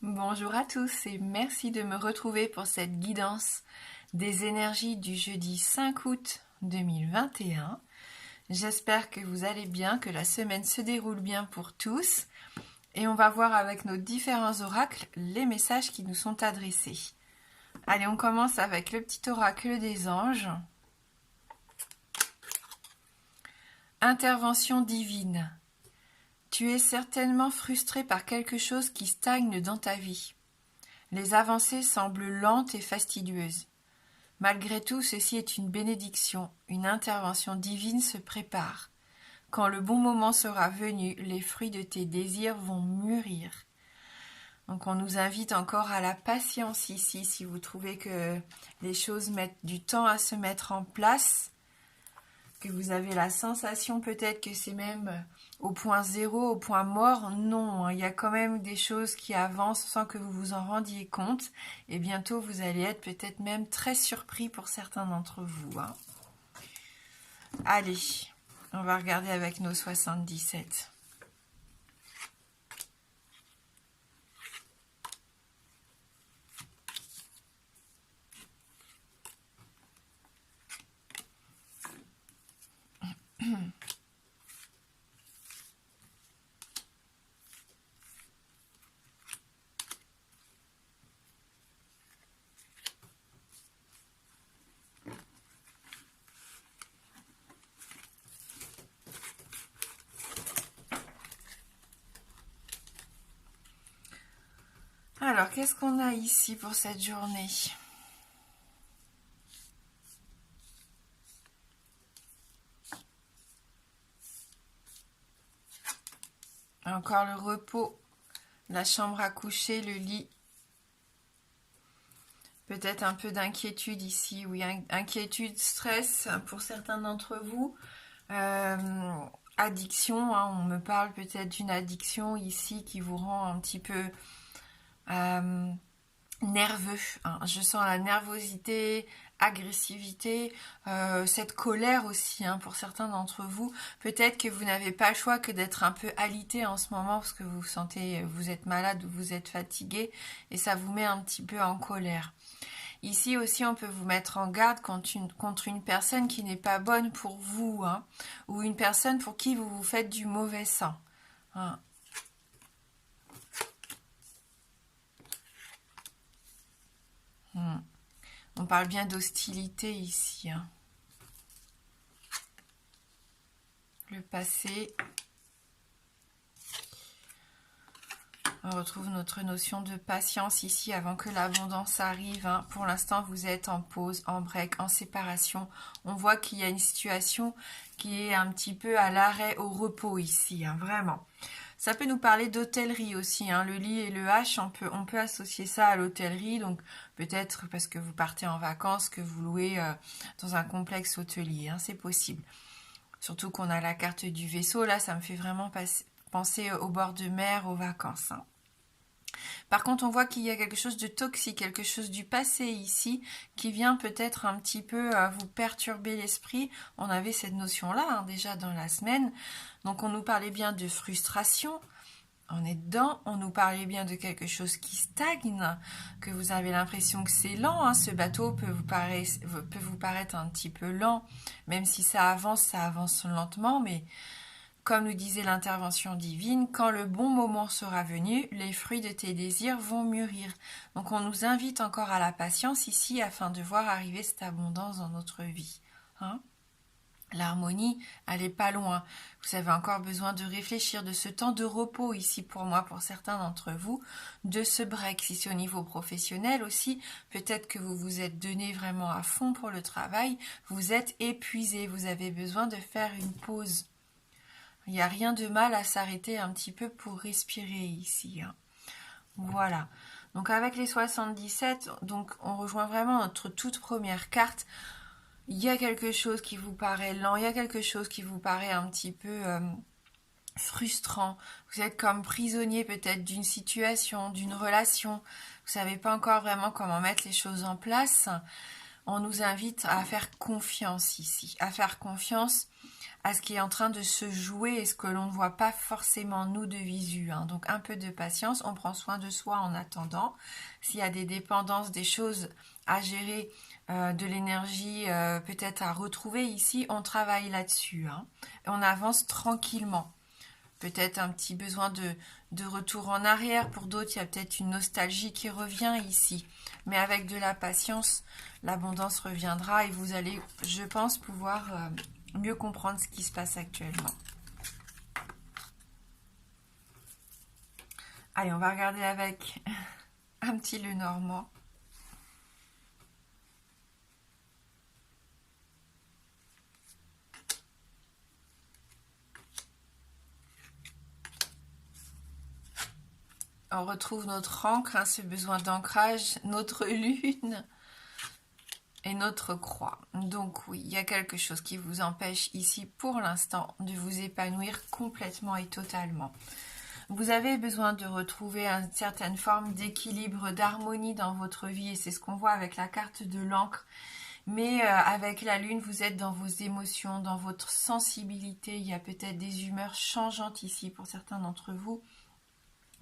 Bonjour à tous et merci de me retrouver pour cette guidance des énergies du jeudi 5 août 2021. J'espère que vous allez bien, que la semaine se déroule bien pour tous et on va voir avec nos différents oracles les messages qui nous sont adressés. Allez, on commence avec le petit oracle des anges. Intervention divine. Tu es certainement frustré par quelque chose qui stagne dans ta vie. Les avancées semblent lentes et fastidieuses. Malgré tout, ceci est une bénédiction, une intervention divine se prépare. Quand le bon moment sera venu, les fruits de tes désirs vont mûrir. Donc on nous invite encore à la patience ici, si vous trouvez que les choses mettent du temps à se mettre en place, que vous avez la sensation peut-être que c'est même au point zéro, au point mort. Non, il y a quand même des choses qui avancent sans que vous vous en rendiez compte. Et bientôt, vous allez être peut-être même très surpris pour certains d'entre vous. Allez, on va regarder avec nos 77. Alors, qu'est-ce qu'on a ici pour cette journée ? Encore le repos, la chambre à coucher, le lit. Peut-être un peu d'inquiétude ici, oui, inquiétude, stress pour certains d'entre vous. Addiction, on me parle peut-être d'une addiction ici qui vous rend un petit peu nerveux. Je sens la nervosité, agressivité, cette colère aussi pour certains d'entre vous. Peut-être que vous n'avez pas le choix que d'être un peu alité en ce moment parce que vous sentez, vous êtes malade ou vous êtes fatigué et ça vous met un petit peu en colère. Ici aussi, on peut vous mettre en garde contre une personne qui n'est pas bonne pour vous, ou une personne pour qui vous vous faites du mauvais sang. On parle bien d'hostilité ici. Le passé. On retrouve notre notion de patience ici avant que l'abondance arrive. Pour l'instant, vous êtes en pause, en break, en séparation. On voit qu'il y a une situation qui est un petit peu à l'arrêt, au repos ici, vraiment. Ça peut nous parler d'hôtellerie aussi. Le lit et le H, on peut associer ça à l'hôtellerie. Donc peut-être parce que vous partez en vacances, que vous louez dans un complexe hôtelier. C'est possible. Surtout qu'on a la carte du vaisseau. Là, ça me fait vraiment penser au bord de mer, aux vacances. Par contre, on voit qu'il y a quelque chose de toxique, quelque chose du passé ici, qui vient peut-être un petit peu vous perturber l'esprit. On avait cette notion-là déjà dans la semaine. Donc on nous parlait bien de frustration. On est dedans, on nous parlait bien de quelque chose qui stagne, que vous avez l'impression que c'est lent. Ce bateau peut vous paraître un petit peu lent, même si ça avance lentement, mais comme nous disait l'intervention divine, quand le bon moment sera venu, les fruits de tes désirs vont mûrir. Donc on nous invite encore à la patience ici afin de voir arriver cette abondance dans notre vie. L'harmonie, elle n'est pas loin. Vous avez encore besoin de réfléchir, de ce temps de repos ici pour moi, pour certains d'entre vous, de ce break. Si c'est au niveau professionnel aussi, peut-être que vous vous êtes donné vraiment à fond pour le travail, vous êtes épuisé, vous avez besoin de faire une pause. Il n'y a rien de mal à s'arrêter un petit peu pour respirer ici. Voilà. Donc avec les 77, donc on rejoint vraiment notre toute première carte. Il y a quelque chose qui vous paraît lent, il y a quelque chose qui vous paraît un petit peu frustrant. Vous êtes comme prisonnier peut-être d'une situation, d'une relation. Vous savez pas encore vraiment comment mettre les choses en place. On nous invite à faire confiance ici, à faire confiance à ce qui est en train de se jouer et ce que l'on ne voit pas forcément nous de visu. Hein. Donc un peu de patience, on prend soin de soi en attendant. S'il y a des dépendances, des choses à gérer, de l'énergie peut-être à retrouver ici, on travaille là-dessus. Hein. On avance tranquillement. Peut-être un petit besoin de retour en arrière. Pour d'autres, il y a peut-être une nostalgie qui revient ici. Mais avec de la patience, l'abondance reviendra et vous allez, je pense, pouvoir mieux comprendre ce qui se passe actuellement. Allez, on va regarder avec un petit Lenormand. On retrouve notre ancre, hein, ce besoin d'ancrage, notre lune et notre croix. Donc oui, il y a quelque chose qui vous empêche ici pour l'instant de vous épanouir complètement et totalement. Vous avez besoin de retrouver une certaine forme d'équilibre, d'harmonie dans votre vie et c'est ce qu'on voit avec la carte de l'encre. Mais avec la lune, vous êtes dans vos émotions, dans votre sensibilité. Il y a peut-être des humeurs changeantes ici pour certains d'entre vous.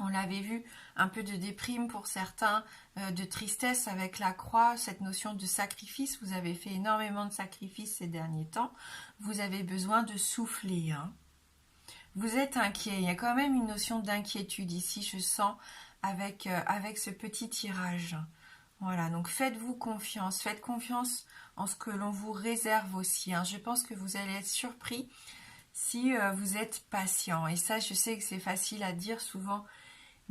On l'avait vu, un peu de déprime pour certains, de tristesse avec la croix, cette notion de sacrifice. Vous avez fait énormément de sacrifices ces derniers temps. Vous avez besoin de souffler. Hein. Vous êtes inquiet. Il y a quand même une notion d'inquiétude ici, je sens, avec ce petit tirage. Voilà, donc faites-vous confiance. Faites confiance en ce que l'on vous réserve aussi. Hein. Je pense que vous allez être surpris si vous êtes patient. Et ça, je sais que c'est facile à dire souvent.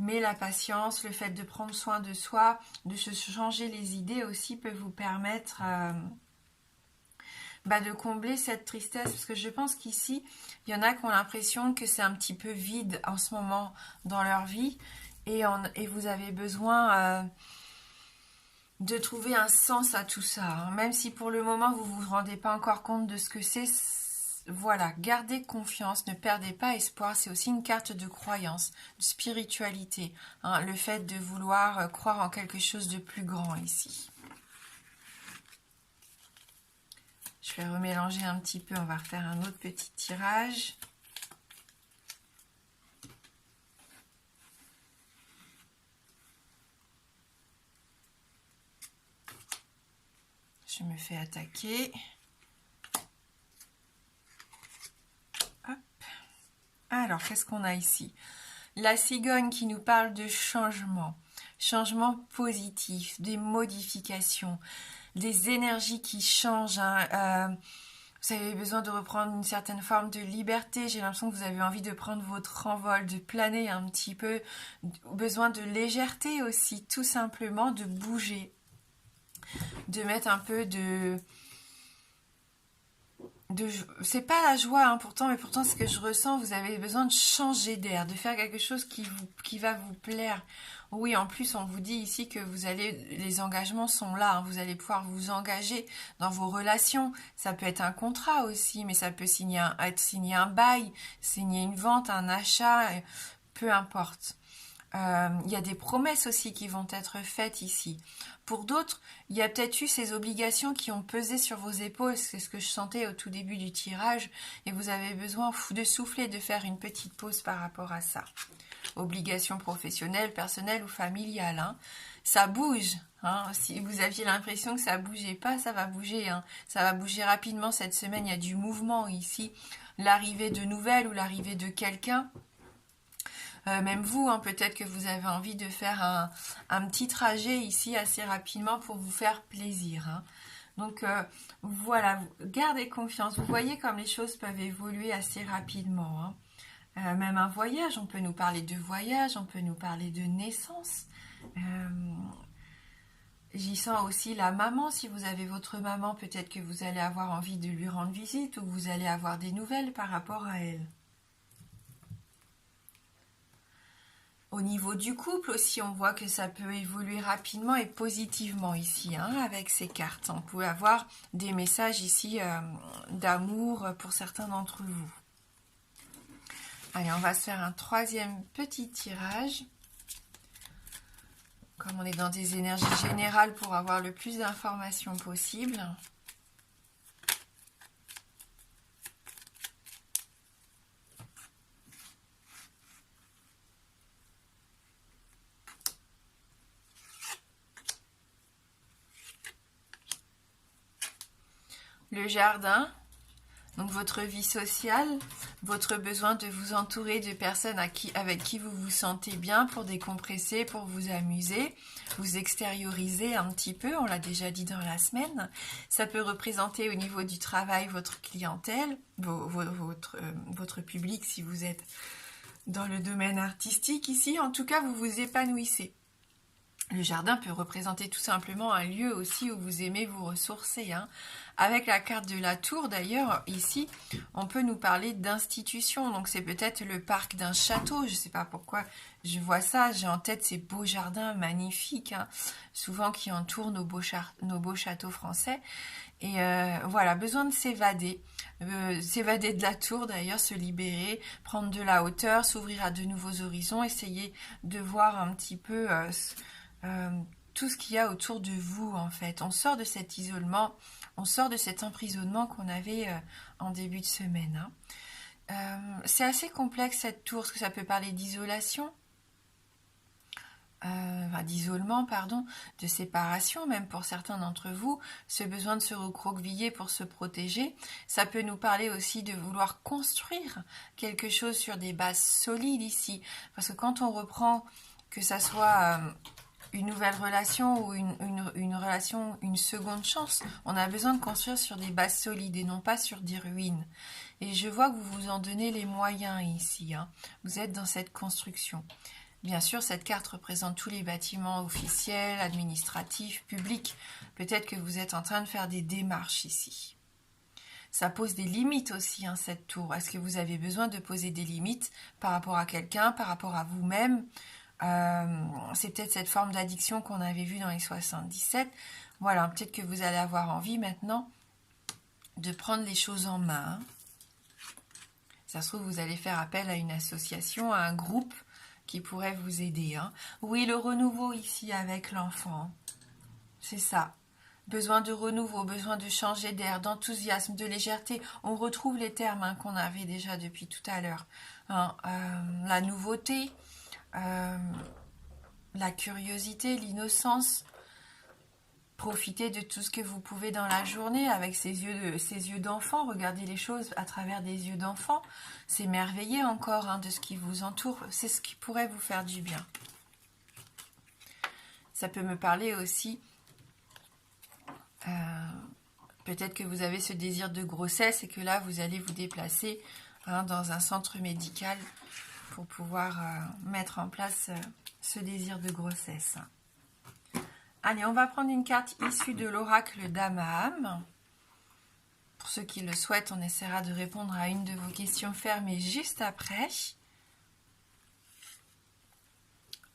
Mais la patience, le fait de prendre soin de soi, de se changer les idées aussi peut vous permettre de combler cette tristesse. Parce que je pense qu'ici, il y en a qui ont l'impression que c'est un petit peu vide en ce moment dans leur vie. Et vous avez besoin de trouver un sens à tout ça. Hein. Même si pour le moment, vous ne vous rendez pas encore compte de ce que c'est. Voilà, gardez confiance, ne perdez pas espoir, c'est aussi une carte de croyance, de spiritualité, hein, le fait de vouloir croire en quelque chose de plus grand ici. Je vais remélanger un petit peu, on va refaire un autre petit tirage. Je me fais attaquer. Alors, qu'est-ce qu'on a ici? La cigogne qui nous parle de changement. Changement positif, des modifications, des énergies qui changent. Hein. Vous avez besoin de reprendre une certaine forme de liberté. J'ai l'impression que vous avez envie de prendre votre envol, de planer un petit peu. Besoin de légèreté aussi, tout simplement, de bouger. De mettre un peu c'est pas la joie hein, pourtant, mais pourtant ce que je ressens, vous avez besoin de changer d'air, de faire quelque chose qui va vous plaire. Oui, en plus on vous dit ici que les engagements sont là, hein, vous allez pouvoir vous engager dans vos relations. Ça peut être un contrat aussi, mais ça peut être signer un bail, signer une vente, un achat, peu importe. Il y a des promesses aussi qui vont être faites ici. Pour d'autres, il y a peut-être eu ces obligations qui ont pesé sur vos épaules, c'est ce que je sentais au tout début du tirage, et vous avez besoin de souffler, de faire une petite pause par rapport à ça. Obligations professionnelles, personnelles ou familiales. Hein. Ça bouge. Hein. Si vous aviez l'impression que ça ne bougeait pas, ça va bouger. Hein. Ça va bouger rapidement cette semaine, il y a du mouvement ici. L'arrivée de nouvelles ou l'arrivée de quelqu'un. Même vous, hein, peut-être que vous avez envie de faire un petit trajet ici assez rapidement pour vous faire plaisir. Hein. Donc voilà, gardez confiance. Vous voyez comme les choses peuvent évoluer assez rapidement. Hein. Même un voyage, on peut nous parler de voyage, on peut nous parler de naissance. J'y sens aussi la maman. Si vous avez votre maman, peut-être que vous allez avoir envie de lui rendre visite ou vous allez avoir des nouvelles par rapport à elle. Au niveau du couple aussi, on voit que ça peut évoluer rapidement et positivement ici, hein, avec ces cartes. On peut avoir des messages ici d'amour pour certains d'entre vous. Allez, on va se faire un troisième petit tirage. Comme on est dans des énergies générales pour avoir le plus d'informations possible. Le jardin, donc votre vie sociale, votre besoin de vous entourer de personnes avec qui vous vous sentez bien pour décompresser, pour vous amuser, vous extérioriser un petit peu, on l'a déjà dit dans la semaine. Ça peut représenter au niveau du travail votre clientèle, votre public si vous êtes dans le domaine artistique ici. En tout cas, vous vous épanouissez. Le jardin peut représenter tout simplement un lieu aussi où vous aimez vous ressourcer. Avec la carte de la tour, d'ailleurs, ici, on peut nous parler d'institution. Donc, c'est peut-être le parc d'un château. Je ne sais pas pourquoi je vois ça. J'ai en tête ces beaux jardins magnifiques, souvent qui entourent nos beaux châteaux français. Et voilà, besoin de s'évader. S'évader de la tour, d'ailleurs, se libérer, prendre de la hauteur, s'ouvrir à de nouveaux horizons, essayer de voir un petit peu... tout ce qu'il y a autour de vous en fait. On sort de cet isolement, on sort de cet emprisonnement qu'on avait en début de semaine. C'est assez complexe cette tour, parce que ça peut parler d'isolation, d'isolement, pardon, de séparation, même pour certains d'entre vous, ce besoin de se recroqueviller pour se protéger. Ça peut nous parler aussi de vouloir construire quelque chose sur des bases solides ici, parce que quand on reprend, que ça soit... une nouvelle relation ou une relation, une seconde chance, on a besoin de construire sur des bases solides et non pas sur des ruines. Et je vois que vous vous en donnez les moyens ici. Vous êtes dans cette construction. Bien sûr, cette carte représente tous les bâtiments officiels, administratifs, publics. Peut-être que vous êtes en train de faire des démarches ici. Ça pose des limites aussi, cette tour. Est-ce que vous avez besoin de poser des limites par rapport à quelqu'un, par rapport à vous-même ? C'est peut-être cette forme d'addiction qu'on avait vue dans les 77. Voilà, peut-être que vous allez avoir envie maintenant de prendre les choses en main. Ça se trouve, vous allez faire appel à une association, à un groupe qui pourrait vous aider. Oui, le renouveau ici avec l'enfant. C'est ça. Besoin de renouveau, besoin de changer d'air, d'enthousiasme, de légèreté. On retrouve les termes qu'on avait déjà depuis tout à l'heure. La nouveauté, la curiosité, l'innocence. Profitez de tout ce que vous pouvez dans la journée avec ces yeux d'enfant. Regardez les choses à travers des yeux d'enfant. S'émerveiller encore de ce qui vous entoure. C'est ce qui pourrait vous faire du bien. Ça peut me parler aussi... peut-être que vous avez ce désir de grossesse et que là, vous allez vous déplacer dans un centre médical pour pouvoir mettre en place ce désir de grossesse. Allez, on va prendre une carte issue de l'oracle d'Amaham. Pour ceux qui le souhaitent, on essaiera de répondre à une de vos questions fermées juste après.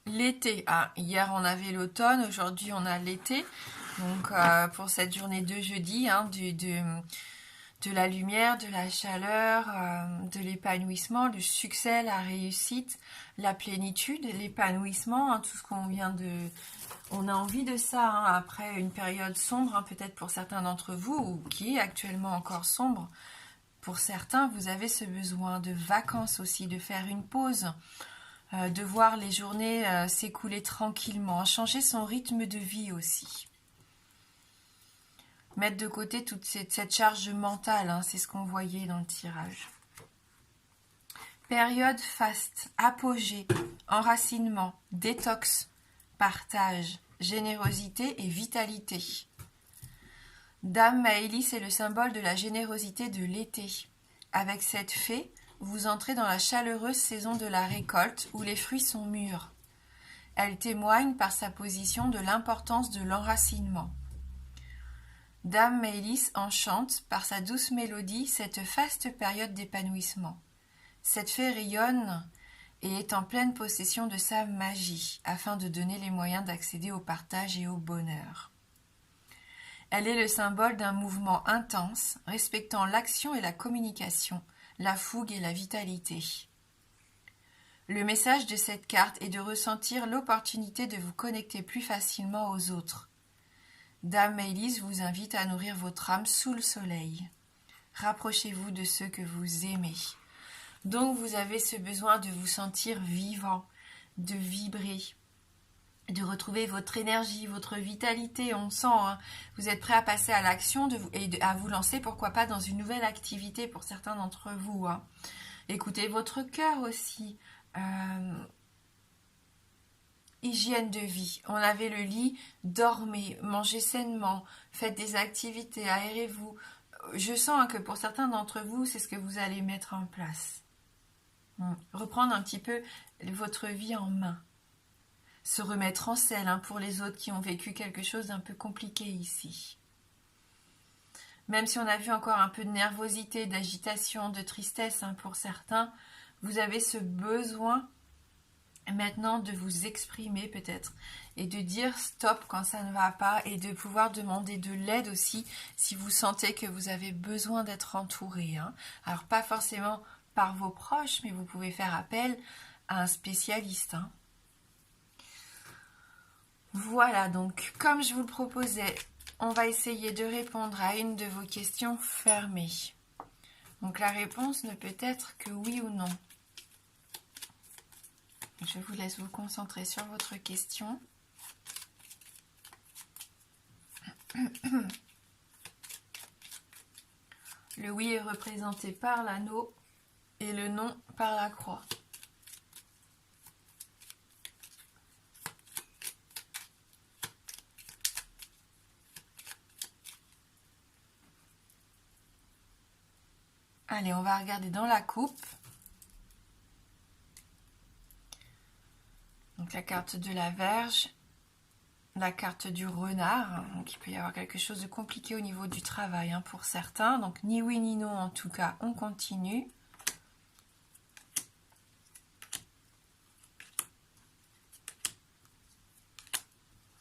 L'été. Hier on avait l'automne, aujourd'hui on a l'été. Donc pour cette journée de jeudi, de la lumière, de la chaleur, de l'épanouissement, le succès, la réussite, la plénitude, l'épanouissement, tout ce qu'on vient de... On a envie de ça après une période sombre, peut-être pour certains d'entre vous, ou qui est actuellement encore sombre. Pour certains, vous avez ce besoin de vacances aussi, de faire une pause, de voir les journées s'écouler tranquillement, changer son rythme de vie aussi. Mettre de côté toute cette charge mentale, c'est ce qu'on voyait dans le tirage. Période faste, apogée, enracinement, détox, partage, générosité et vitalité. Dame Maëlys est le symbole de la générosité de l'été. Avec cette fée, vous entrez dans la chaleureuse saison de la récolte où les fruits sont mûrs. Elle témoigne par sa position de l'importance de l'enracinement. Dame Maëlys enchante par sa douce mélodie cette faste période d'épanouissement. Cette fée rayonne et est en pleine possession de sa magie afin de donner les moyens d'accéder au partage et au bonheur. Elle est le symbole d'un mouvement intense, respectant l'action et la communication, la fougue et la vitalité. Le message de cette carte est de ressentir l'opportunité de vous connecter plus facilement aux autres. Dame Maëlys vous invite à nourrir votre âme sous le soleil. Rapprochez-vous de ceux que vous aimez. Donc vous avez ce besoin de vous sentir vivant, de vibrer, de retrouver votre énergie, votre vitalité, on sent, hein, vous êtes prêt à passer à l'action et à vous lancer, pourquoi pas, dans une nouvelle activité pour certains d'entre vous. Hein. Écoutez votre cœur aussi. Hygiène de vie. On avait le lit, dormez, mangez sainement, faites des activités, aérez-vous. Je sens hein, que pour certains d'entre vous, c'est ce que vous allez mettre en place. Reprendre un petit peu votre vie en main. Se remettre en selle hein, pour les autres qui ont vécu quelque chose d'un peu compliqué ici. Même si on a vu encore un peu de nervosité, d'agitation, de tristesse hein, pour certains, vous avez ce besoin maintenant de vous exprimer peut-être et de dire stop quand ça ne va pas et de pouvoir demander de l'aide aussi si vous sentez que vous avez besoin d'être entouré. Hein. Alors pas forcément par vos proches, mais vous pouvez faire appel à un spécialiste. Hein. Voilà, donc comme je vous le proposais, on va essayer de répondre à une de vos questions fermées. Donc la réponse ne peut être que oui ou non. Je vous laisse vous concentrer sur votre question. Le oui est représenté par l'anneau et le non par la croix. Allez, on va regarder dans la coupe. Donc la carte de la Vierge, la carte du renard. Donc il peut y avoir quelque chose de compliqué au niveau du travail hein, pour certains. Donc ni oui ni non en tout cas, on continue.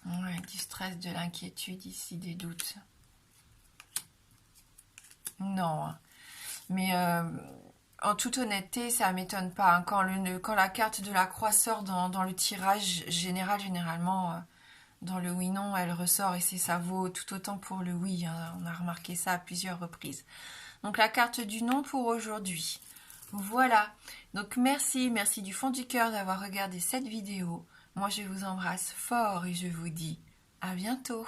Ouais, du stress, de l'inquiétude ici, des doutes. Non, mais en toute honnêteté, ça ne m'étonne pas. Hein. Quand la carte de la croix sort dans le tirage général, généralement, dans le oui-non, elle ressort et ça vaut tout autant pour le oui. Hein. On a remarqué ça à plusieurs reprises. Donc la carte du non pour aujourd'hui. Voilà. Donc merci du fond du cœur d'avoir regardé cette vidéo. Moi, je vous embrasse fort et je vous dis à bientôt.